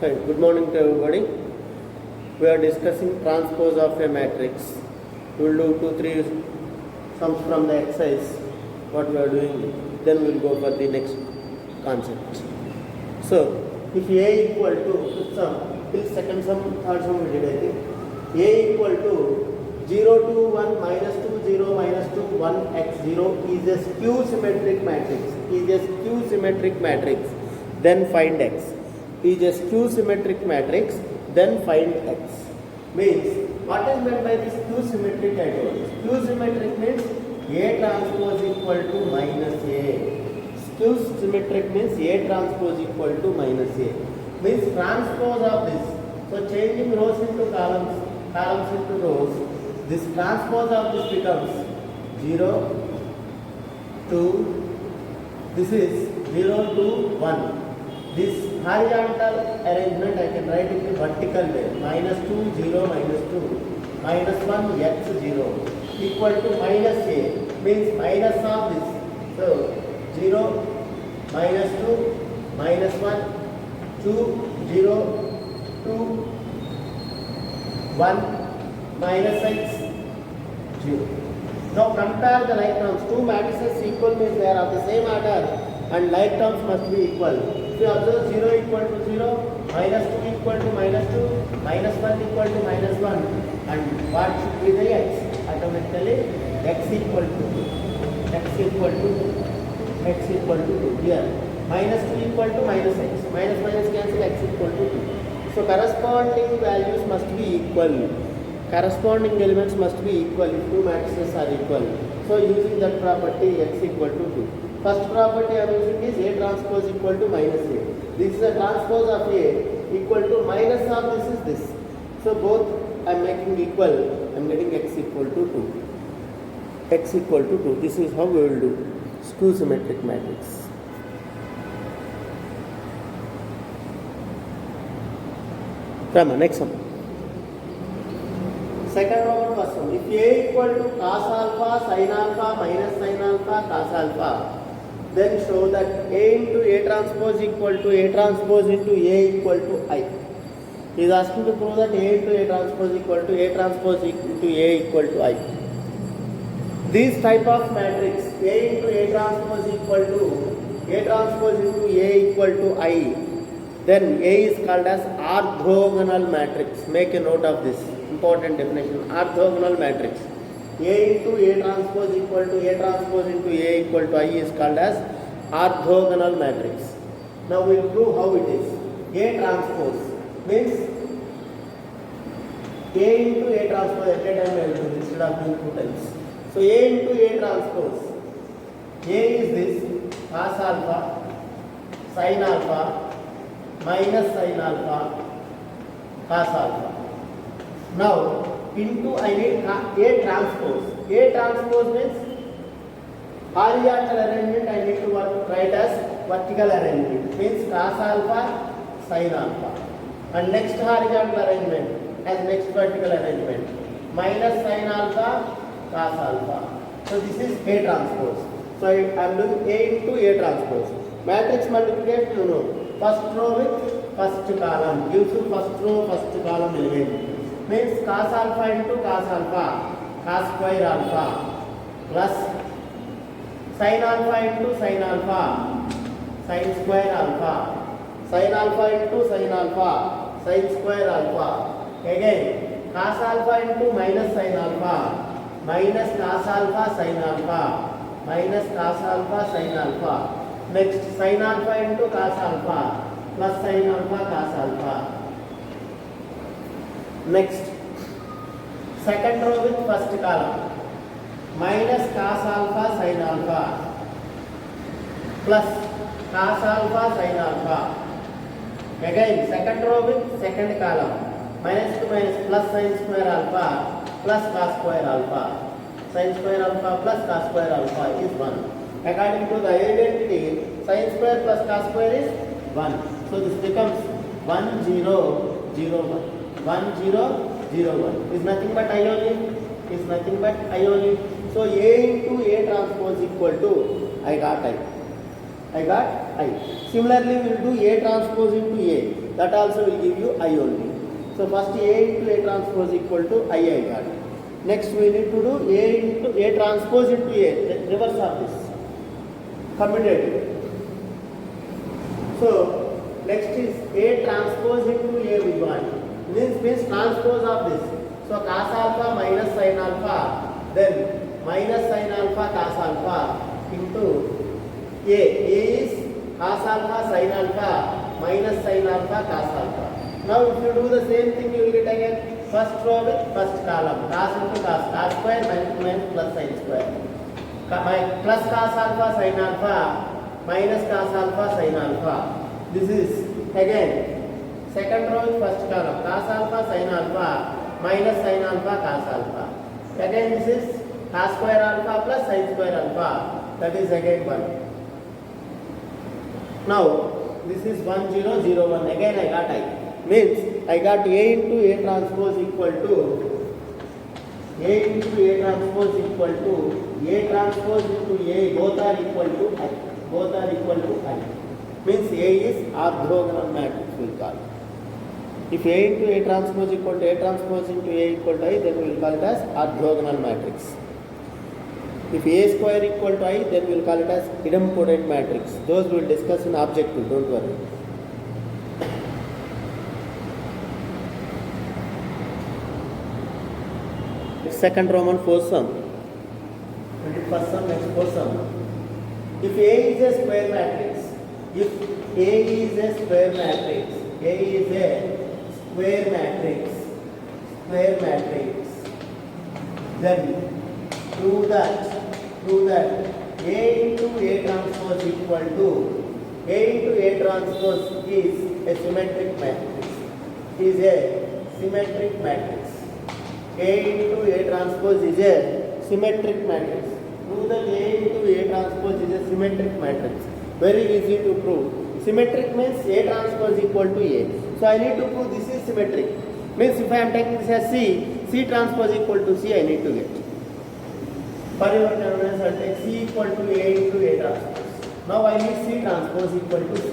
Hi, good morning to everybody. We are discussing transpose of a matrix. We will do 2-3 sums from the exercise what we are doing. Then we will go for the next concept. So, if A equal to till second sum, third sum we did I think. A equal to 0 to 1 minus 2 0 minus 2 1 x 0 is a skew symmetric matrix. Then find x. Is a skew symmetric matrix, then find x. Means, what is meant by this skew symmetric I told you. Skew symmetric means A transpose equal to minus A. Skew symmetric means A transpose equal to minus A. Means transpose of this. So changing rows into columns, columns into rows. This transpose of this becomes 0, 2, this is 0 to 1. This horizontal arrangement I can write it in vertical way. Minus 2, 0, minus 2. Minus 1, x 0. Equal to minus A. Means minus of this. So, 0, minus 2, minus 1, 2, 0, 2, 1, minus x, 0. Now compare the like terms. Two matrices equal means they are of the same order and like terms must be equal. If you observe 0 equal to 0, minus 2 equal to minus 2, minus 1 equal to minus 1, and what should be the x? Automatically x equal to 2. Here minus 2 equal to minus x. Minus minus cancel, x equal to 2. So corresponding values must be equal. Corresponding elements must be equal if two matrices are equal. So using that property x equal to 2. First property I am using is A transpose equal to minus A. This is a transpose of A equal to minus of this is this. So both I am making equal. I am getting x equal to 2. X equal to 2. This is how we will do skew symmetric matrix. Come on, next one. Second Roman first one. If A equal to cos alpha, sin alpha, minus sin alpha, cos alpha, then show that A into A transpose equal to A transpose into A equal to I. He is asking to prove that A into A transpose equal to A transpose into A equal to I. This type of matrix A into A transpose equal to A transpose into A equal to I, then A is called as orthogonal matrix. Make a note of this important definition. Orthogonal matrix. A into A transpose equal to A transpose into A equal to I is called as orthogonal matrix. Now we will prove how it is. A transpose means A into A transpose at a time I will do instead of doing 2 times. So A into A transpose. A is this cos alpha, sin alpha, minus sin alpha, cos alpha. Now into I need A transpose. A transpose means horizontal arrangement I need to write as vertical arrangement. Means cos alpha, sin alpha. And next horizontal arrangement as next vertical arrangement. Minus sin alpha, cos alpha. So this is A transpose. So I am doing A into A transpose. Matrix multiplication you know. First row with first column. Gives you first row, first column element. Means cos alpha into cos alpha, cos square alpha, plus sin alpha into sin alpha, sin square alpha, sin alpha into sin alpha, sin square alpha. Again, cos alpha into minus sin alpha, minus cos alpha sin alpha, minus cos alpha sin alpha. Next, sin alpha into cos alpha, plus sin alpha cos alpha. Next, second row with first column, minus cos alpha sin alpha, plus cos alpha sin alpha. Again, second row with second column, minus to minus plus sin square alpha, plus cos square alpha. Sin square alpha plus cos square alpha is 1. According to the identity, sin square plus cos square is 1. So this becomes 1 0 0 1. 1 0 0 1 is nothing but I only. So A into A transpose equal to I got I. I got I. Similarly, we will do A transpose into A. That also will give you I only. So first A into A transpose equal to I got. Next we need to do A into A transpose into A. The reverse of this. Commutative. So next is A transpose into A we want. Means transpose of this. So cos alpha minus sin alpha, then minus sin alpha cos alpha into A. A is cos alpha sin alpha minus sin alpha cos alpha. Now if you do the same thing, you will get again first row with first column. Cos into cos square minus plus sin square. Plus cos alpha sin alpha minus cos alpha sin alpha. This is again second row with first column. Cos alpha sin alpha minus sin alpha cos alpha. Again this is cos square alpha plus sin square alpha. That is again 1. Now this is 1 0 0 1. Again I got I. Means I got A into A transpose equal to A into A transpose equal to A transpose into A. Both are equal to I. Both are equal to I. Means A is orthogonal matrix we will call it. If A into A transpose equal to A transpose into A equal to I, then we will call it as orthogonal matrix. If A square equal to I, then we will call it as idempotent matrix. Those we will discuss in objective, don't worry. Second Roman fourth sum. First sum, next fourth sum. If A is a square matrix, if A is a square matrix, A is a square matrix, then prove that A into A transpose equal to A into A transpose is a symmetric matrix. Is a symmetric matrix. A into A transpose is a symmetric matrix. Prove that A into A transpose is a symmetric matrix. Very easy to prove. Symmetric means A transpose equal to A. So I need to prove this is symmetric. Means if I am taking this as C transpose equal to C, I need to get. For your convenience, I will take C equal to A into A transpose. Now I need C transpose equal to C.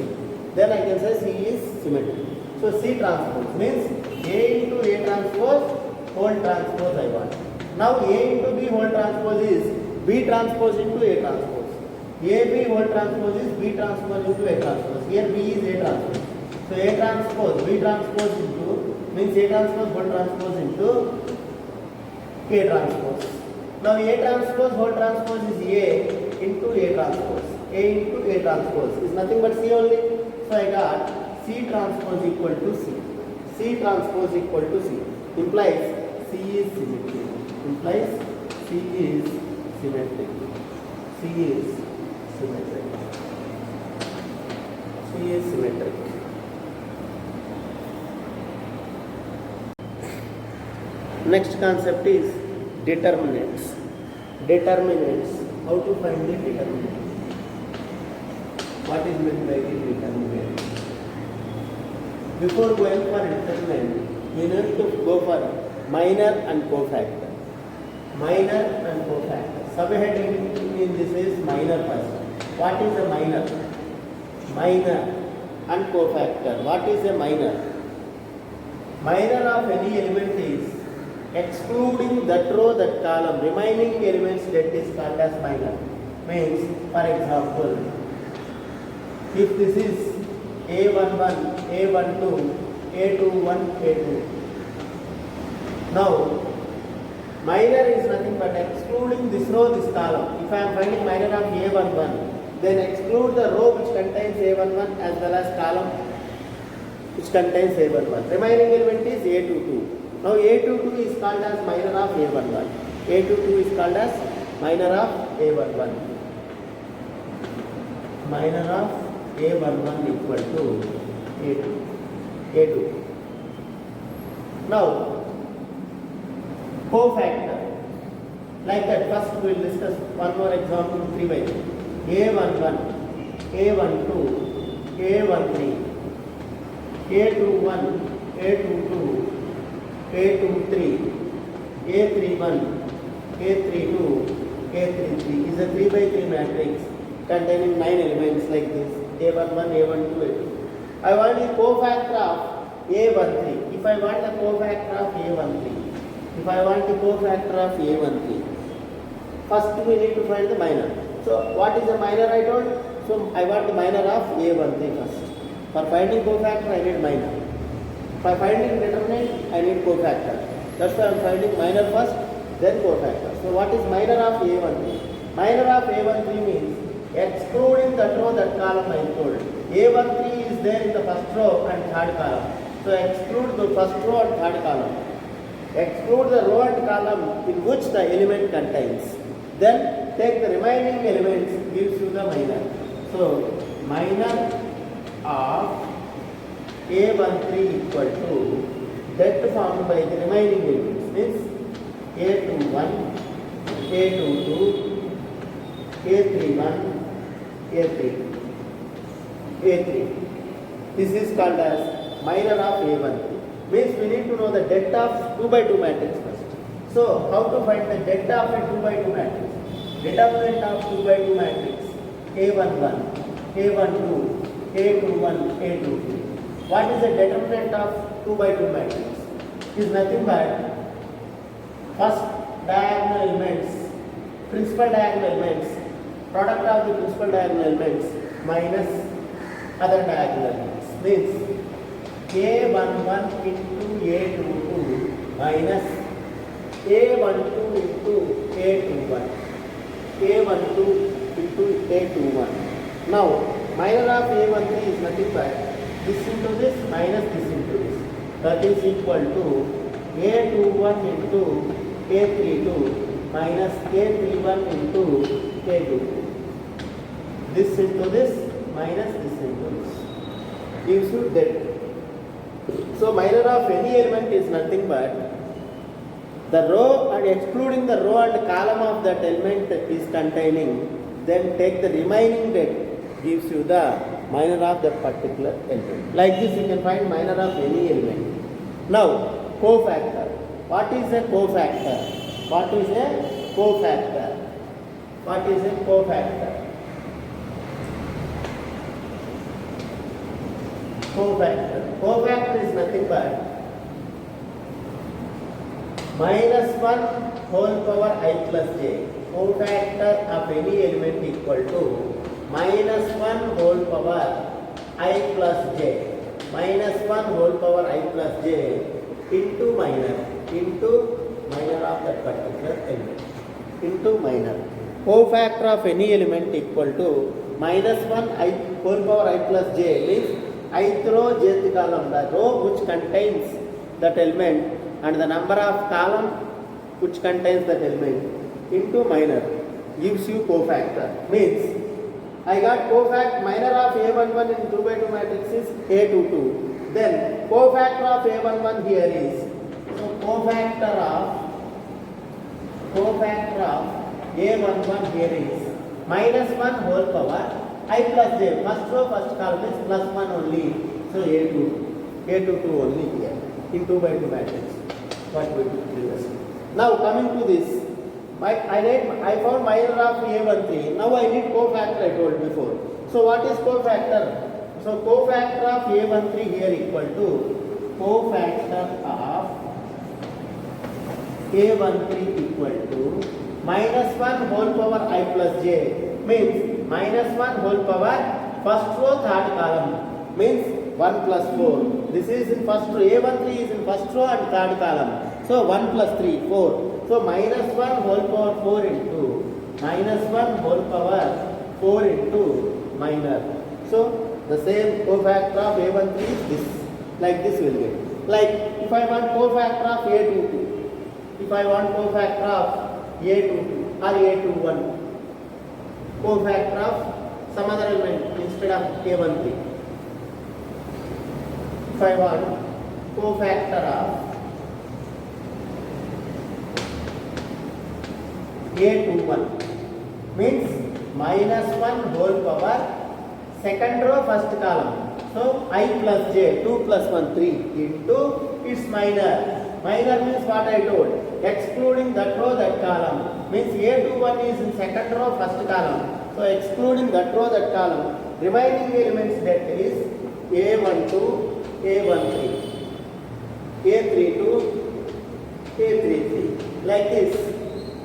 Then I can say C is symmetric. So C transpose means A into A transpose whole transpose I want. Now A into B whole transpose is B transpose into A transpose. AB whole transpose is B transpose into A transpose. Here B is A transpose. So A transpose, B transpose into means A transpose whole transpose into A transpose. Now A transpose whole transpose is A into A transpose. A into A transpose is nothing but C only. So I got C transpose equal to C. C transpose equal to C. Implies C is symmetric. Implies C is symmetric. C is symmetric. C is symmetric. Next concept is determinants. Determinants. How to find the determinant? What is meant by the determinant? Before going for determinant, you need to go for minor and cofactor. Minor and cofactor. Subheading in this is minor first. What is a minor? Minor and cofactor. What is a minor? Minor of any element is excluding that row, that column. Remaining elements that is called as minor. Means, for example, if this is A11, A12, A21, A2. Now, minor is nothing but excluding this row, this column. If I am finding minor of A11, then exclude the row which contains A11 as well as column which contains A11. Remaining element is A22. Now A22 is called as minor of A11. A22 is called as minor of A11. Minor of A11 equal to A2. A2. Now, cofactor. Like that, first we will discuss one more example 3 by 3. A11, A12, A13, A21, A22, A23, A31, A32, A33 is a 3 by 3 matrix. containing 9 elements like this, A11, A12, A2. I want the cofactor of A13. If I want the cofactor of A13, first we need to find the minor. So what is the minor I told? So I want the minor of A13 first. For finding cofactor I need minor. For finding determinant I need cofactor. That's why I am finding minor first, then cofactor. So what is minor of A13? Minor of A13 means excluding that row, that column I told. A13 is there in the first row and third column. So exclude the first row and third column. Exclude the row and column in which the element contains. Then take the remaining elements, gives you the minor. So minor of A13 equal to that formed by the remaining elements, means A21, A22, A31, A3. This is called as minor of A13. Means we need to know the depth of 2 by 2 matrix first. So how to find the depth of a 2 by 2 matrix? Determinant of 2 by 2 matrix A11, A12, A21, A23. What is the determinant of 2 by 2 matrix? Is nothing but first diagonal elements, principal diagonal elements, product of the principal diagonal elements minus other diagonal elements. Means A11 into A22 minus A12 into A21. A12 into A21. Now, minor of A13 is nothing but this into this minus this into this. That is equal to A21 into A32 minus A31 into A22. This into this minus this into this. Gives you that. So minor of any element is nothing but the row, and excluding the row and column of that element is containing, then take the remaining bit, gives you the minor of that particular element. Like this you can find minor of any element. Now cofactor. What is a cofactor? What is a cofactor? What is a cofactor? Cofactor. Cofactor is nothing but minus 1 whole power I plus j. Cofactor of any element equal to minus 1 whole power I plus j. Minus 1 whole power I plus j into minor of that particular element. Into minor. Cofactor of any element equal to minus 1 I whole power I plus j means ith row, jth column, the row which contains that element and the number of column which contains that element into minor gives you cofactor. Means I got cofactor minor of A11 in 2 by 2 matrix is A22. Then cofactor of A11 here is, so cofactor of A11 here is minus 1 whole power I plus j. First row, first column is plus 1 only. So A22 only here in 2 by 2 matrix. What we did previously. Now coming to this, I found minor of A13. Now I need cofactor I told before. So what is cofactor? So cofactor of A13 here equal to cofactor of A13 equal to minus 1 whole power I plus j. Means minus 1 whole power first row third column means 1 plus 4. This is in first row. A13 is in first row and third column. So 1 plus 3, 4. So minus 1 whole power 4 into minus 1 whole power 4 into minor. So the same cofactor of A13 is this. Like this will get. Like if I want cofactor of A22, if I want cofactor of A22 or A21, cofactor of some other element instead of A13. If I want cofactor of A21 means minus 1 whole power second row first column. So I plus j 2 plus 1 3 into its minor. Minor means what I told, excluding that row that column means A21 is in second row first column. So excluding that row, that column, remaining elements that is A12, A13, A32, A33. Like this,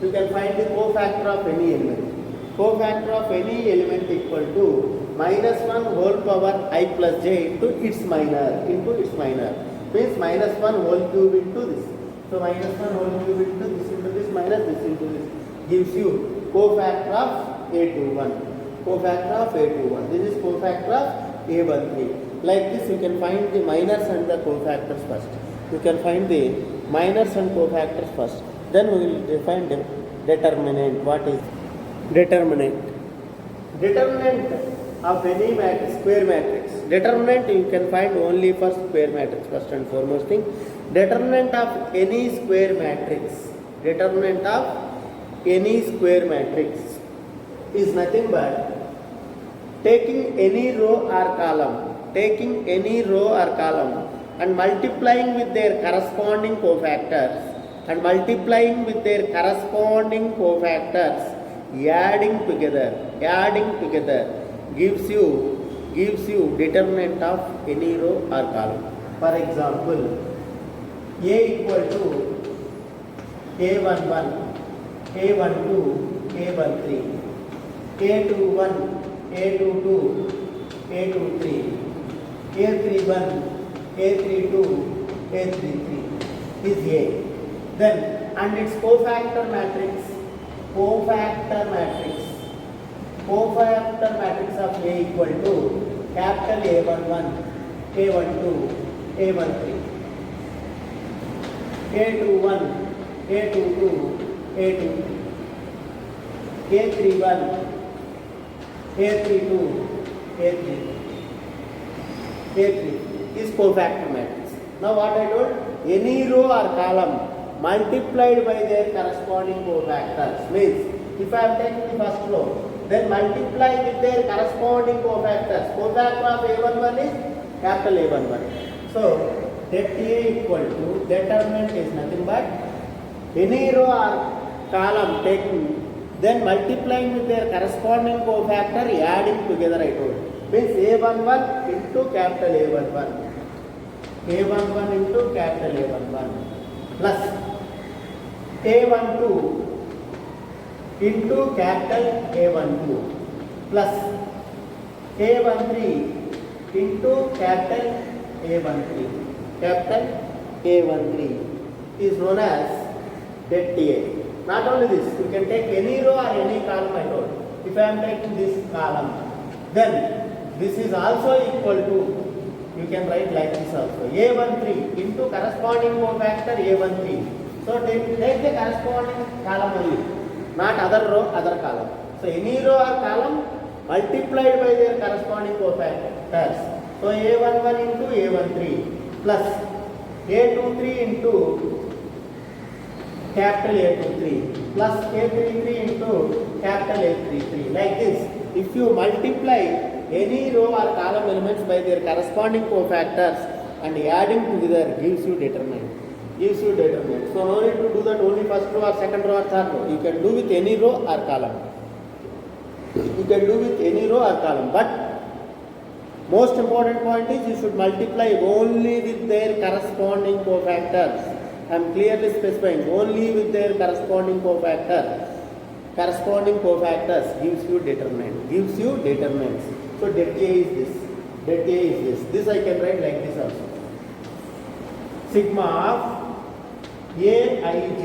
you can find the cofactor of any element. Cofactor of any element equal to -1 whole power I plus j into its minor, means -1 whole cube into this. So -1 whole cube into this minus this into this gives you cofactor of A21. Cofactor of A21. This is cofactor of A13. Like this, you can find the minors and the cofactors first. You can find the minors and cofactors first. Then we will define the determinant. What is determinant? Determinant of any matrix, square matrix. Determinant you can find only for square matrix, first and foremost thing. Determinant of any square matrix. Determinant of any square matrix is nothing but taking any row or column, and multiplying with their corresponding cofactors, adding together gives you determinant of any row or column. For example, A equal to A11, A12, A13, A21, A22, A23, A31, A32, A33 is A. Then, and its cofactor matrix of A equal to capital A11, A12, A13, A21, A22, A23, A31, A32, A3 is cofactor matrix. Now what I told? Any row or column multiplied by their corresponding cofactors means if I am taking the first row, then multiply with their corresponding cofactors. Cofactor of A11 is capital A11. So that A equal to determinant is nothing but any row or column taking, then multiplying with their corresponding cofactor, adding together I told. Means A11 into capital A11. A11 into capital A11 plus A12 into capital A12 plus A13 into capital A13. Capital A13 is known as det A. Not only this, you can take any row or any column I told. If I am taking this column, then this is also equal to, you can write like this also, A13 into corresponding cofactor A13. So take the corresponding column only, not other row, other column. So any row or column multiplied by their corresponding cofactors. So A11 into A13 plus A23 into capital A23 plus A33 into capital A33. Like this, if you multiply any row or column elements by their corresponding cofactors and adding together gives you determinant. So no need to do that only first row or second row or third row. You can do with any row or column. But most important point is you should multiply only with their corresponding cofactors. I am clearly specifying only with their corresponding cofactors gives you determinants. So det A is this. This I can write like this also. Sigma of Aij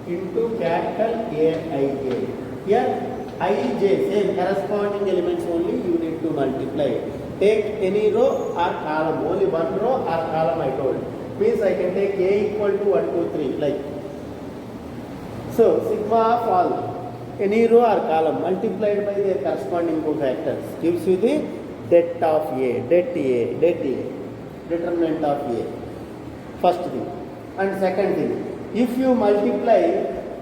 into capital Aij. Here Ij, same corresponding elements only you need to multiply. Take any row or column, only one row or column I told. Means I can take A equal to 1, 2, 3 like. So sigma of all any row or column multiplied by their corresponding cofactors gives you the det of A, determinant of A. First thing. And second thing, if you multiply,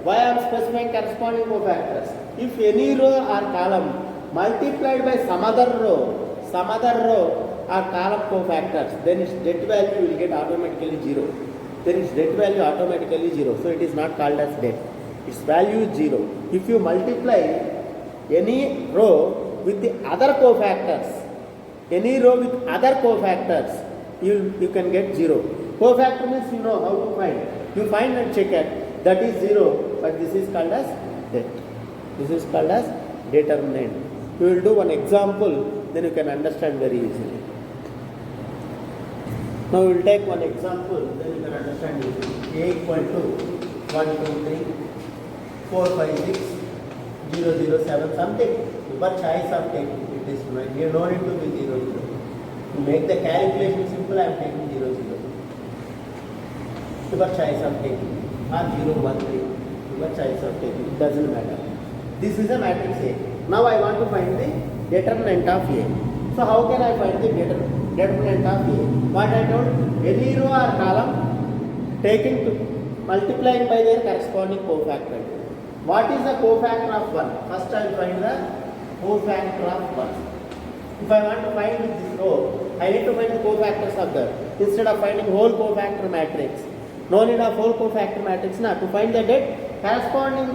why I am specifying corresponding cofactors? If any row or column multiplied by some other row or column cofactors, then its det value will get automatically 0. So it is not called as det. Its value is 0. If you multiply any row with the other cofactors, any row with other cofactors, you can get 0. Cofactor means you know how to find. You find and check it. That is 0, but this is called as det. This is called as determinant. We will do one example, then you can understand very easily. Now we will take one example, then you can understand easily. A equal to 1, 2, 3, 4, 5, 6, 0, 0, 7, something. Your choice of taking it is right. You don't need to be 0, 0. To make the calculation simple, I am taking 0, 0. Your choice of taking or 0, 1, 3. Your choice of taking, it doesn't matter. This is a matrix A. Now I want to find the determinant of A. So how can I find the determinant of A? What I told, any row or column taking to multiplying by their corresponding cofactor. What is the cofactor of 1? First I will find the cofactor of 1. If I want to find this row, I need to find the cofactors of that. Instead of finding whole cofactor matrix, no need of whole cofactor matrix. Now to find the corresponding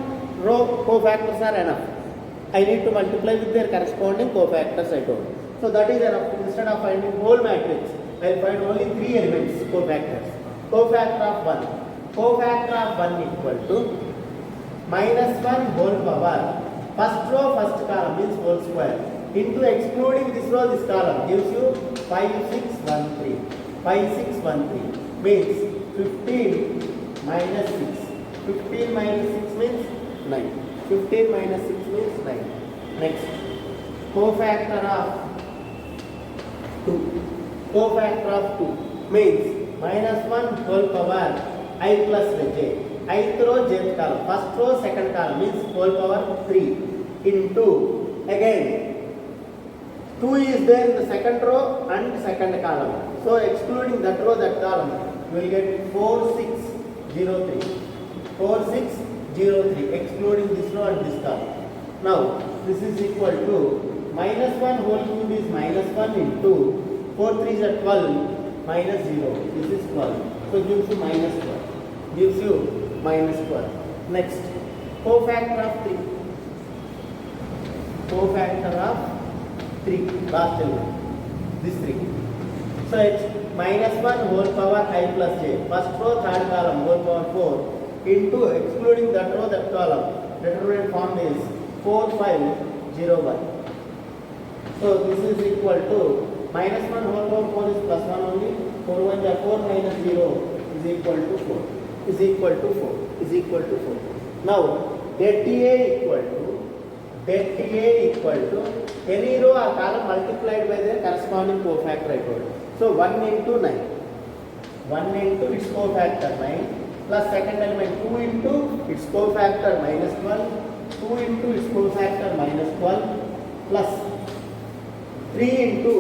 row cofactors are enough. I need to multiply with their corresponding cofactors I told. So that is enough. Instead of finding whole matrix, I will find only 3 elements cofactors. Cofactor of 1. Cofactor of 1 equal to -1 whole power. First row, first column means whole square. Into excluding this row, this column gives you 5, 6, 1, 3. 5, 6, 1, 3 means 15 minus 6. 15 minus 6 means 9. 15 minus 6 means 9. Next, cofactor of 2. Cofactor of 2 means -1 whole power I plus j. Ith row, jth column. First row, second column means whole power 3 into, again, 2 is there in the second row and second column. So excluding that row, that column, you will get 4, 6, 0, 3. 4, 6, 0, 3. Excluding this row and this column. Now, this is equal to -1 whole cube is -1 into 4, 3 is 12 minus 0. This is 12. So gives you -12. Gives you -12. Next, cofactor of 3. Cofactor of 3. Last element. This 3. So it's -1 whole power I plus j. First row, third column, whole power 4 into excluding that row, that column. Determinant form is 4, 5, 0, 1. So this is equal to -1 whole power 4 is plus 1 only. 4, 1 is 4 minus 0 is equal to 4. Is equal to 4. Is equal to 4. Now, det A equal to any row or column multiplied by their corresponding cofactor I told. So 1 into 9. 1 into its cofactor 9 plus second element 2 into its cofactor -12. 2 into its cofactor -12 plus 3 into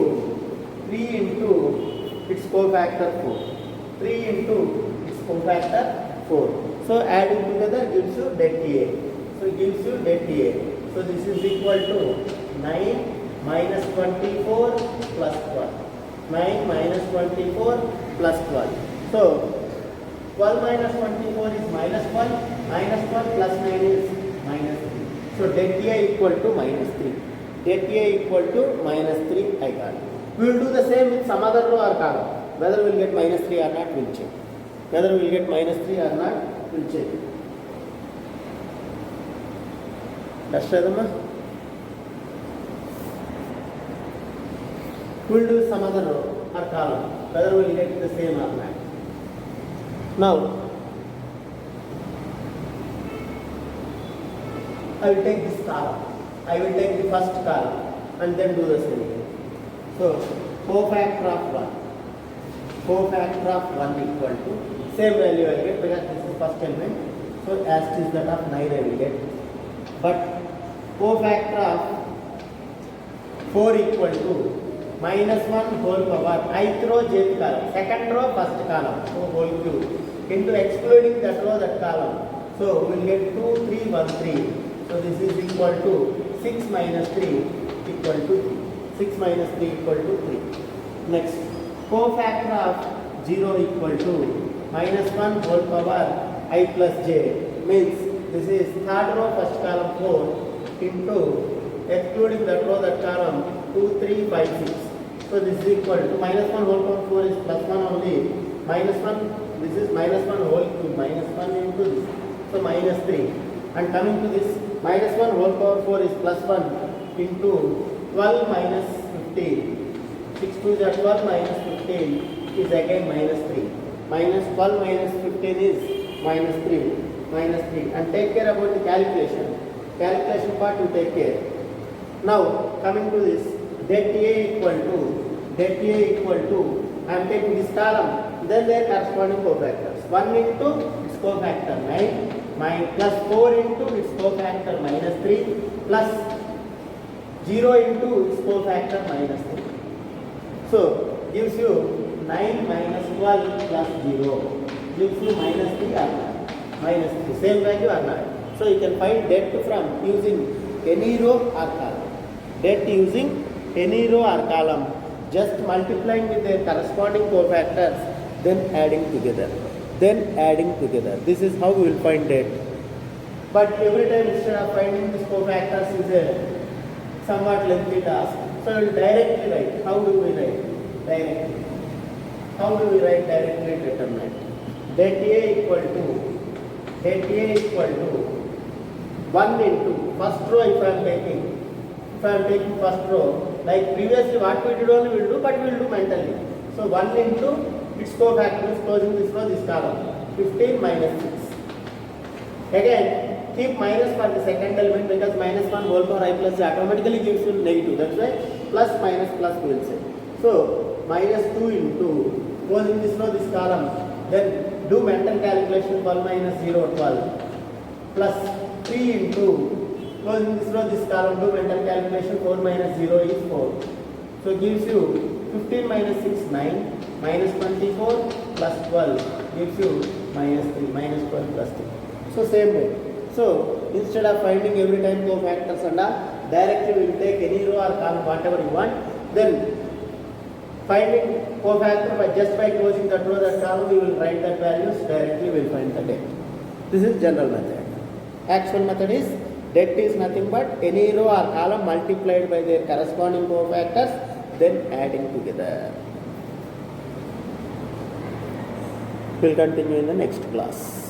its cofactor 4. 3 into its cofactor 4. So adding together gives you det A. So it gives you det A. So this is equal to 9 minus 24 plus 12. 9 minus 24 plus 12. So 12 minus 24 is minus 1. Minus 1 plus 9 is minus 3. So det A equal to minus 3. Det A equal to minus 3 I got. We will do the same with some other row or column. Whether we will get minus 3 or not, we will check. Whether we will get minus 3 or not, we will check. Dashtadama? We will do some other row or column. Whether we will get the same or not. Now, I will take this column. I will take the first column and then do the same. So, cofactor of 1. Cofactor of 1 equal to same value I will get because this is first element. So, as it is that of 9 I will get. But cofactor of 4 equal to -1 whole power ith row, jth column. Second row, first column. So, whole cube. Into excluding that row, that column. So, we will get 2, 3, 1, 3. So, this is equal to 6 minus 3 equal to 3. 6 minus 3 equal to 3. Next, cofactor of 0 equal to -1 whole power I plus j means this is third row, first column 4 into excluding that row, that column, 2, 3, 5, 6. So this is equal to minus 1 whole power 4 is plus 1 only. Minus 1, this is minus 1 whole cube, minus 1 into this. So minus 3. And coming to this, minus 1 whole power 4 is plus 1 into 12 minus 15. 6 to the 12 minus 15 is again minus 3. Minus 12 minus 15 is minus 3. Minus 3. And take care about the calculation. Calculation part you take care. Now coming to this, det A equal to, I am taking this column, then their corresponding cofactors. 1 into its cofactor 9, plus 4 into its cofactor minus 3, plus 0 into its cofactor minus 3. So gives you 9 minus 12 plus 0, gives you minus 3 or not? Minus 3, same value or not? So you can find det from using any row or column. Det using any row or column, just multiplying with their corresponding cofactors, then adding together. This is how we will find det. But every time instead of finding these cofactors is a somewhat lengthy task. So we will directly write. How do we write? Directly. How do we write directly determinant? Det A equal to 1 into first row if I am taking first row, like previously what we did only we will do, but we will do mentally. So 1 into its cofactors closing this row, this column, 15 minus 6. Again, keep minus for the second element because minus 1 whole power I plus automatically gives you negative. That's why plus minus plus we will say. So minus 2 into closing this row, this column, then do mental calculation 12 minus 0, 12, plus 3 into closing this row, this column, do mental calculation 4 minus 0 is 4. So gives you 15 minus 6, 9, minus 24 plus 12 gives you minus 3, minus 12 plus 3. So same way. So instead of finding every time cofactors and all, directly we will take any row or column whatever you want. Then finding cofactor by closing that row, that column, we will write that values directly. We will find the det. This is general method. Actual method is det is nothing but any row or column multiplied by their corresponding cofactors, then adding together. We will continue in the next class.